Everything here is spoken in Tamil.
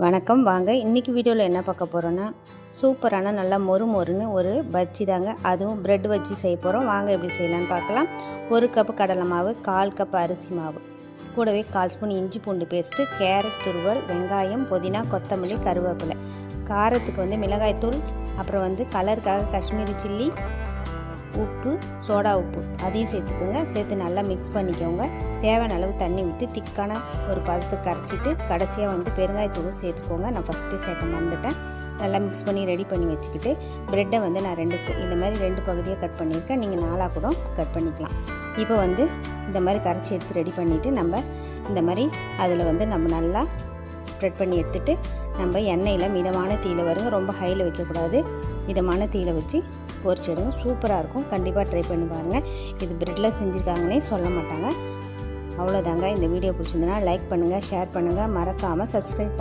வணக்கம். வாங்க இன்றைக்கி வீடியோவில் என்ன பார்க்க போகிறோன்னா, சூப்பரான நல்லா மொறு மொறுன்னு ஒரு பஜ்ஜி தாங்க. அதுவும் ப்ரெட் பஜ்ஜி செய்ய போகிறோம். வாங்க எப்படி செய்யலான்னு பார்க்கலாம். 1 கப் கடலை மாவு, 1/4 கப் அரிசி மாவு, கூடவே 1/4 ஸ்பூன் இஞ்சி பூண்டு பேஸ்ட்டு, கேரட் துருவல், வெங்காயம், புதினா, கொத்தமல்லி, கருவேப்பிலை, காரத்துக்கு மிளகாய்த்தூள், அப்புறம் கலருக்காக காஷ்மீரி சில்லி, உப்பு, சோடா உப்பு அதையும் சேர்த்துக்கோங்க. சேர்த்து நல்லா மிக்ஸ் பண்ணிக்கோங்க. தேவையான அளவு தண்ணி விட்டு திக்கான ஒரு பதத்துக்கு கரைச்சிட்டு கடைசியாக பெருங்காயத்தூளும் சேர்த்துக்கோங்க. நான் ஃபஸ்ட்டு சேர்க்க மறந்துட்டேன். நல்லா மிக்ஸ் பண்ணி ரெடி பண்ணி வச்சுக்கிட்டு ப்ரெட்டை நான் இந்த மாதிரி 2 பகுதியாக கட் பண்ணியிருக்கேன். நீங்கள் 4ஆக கூட கட் பண்ணிக்கலாம். இப்போ இந்த மாதிரி கரைச்சி எடுத்து ரெடி பண்ணிவிட்டு நம்ம இந்த மாதிரி அதில் நம்ம நல்லா ஸ்ப்ரெட் பண்ணி எடுத்துகிட்டு நம்ம எண்ணெயில் மிதமான தீயில வருங்க. ரொம்ப ஹையில் வைக்கக்கூடாது. மிதமான தீயில வச்சு பொரிச்சிடுங்க. சூப்பராக இருக்கும். கண்டிப்பாக ட்ரை பண்ணி பாருங்கள். இது ப்ரெட்டில் செஞ்சுருக்காங்கன்னே சொல்ல மாட்டாங்க. அவ்வளோதாங்க. இந்த வீடியோ பிடிச்சிருந்தனா லைக் பண்ணுங்கள், ஷேர் பண்ணுங்கள், மறக்காமல் சப்ஸ்கிரைப்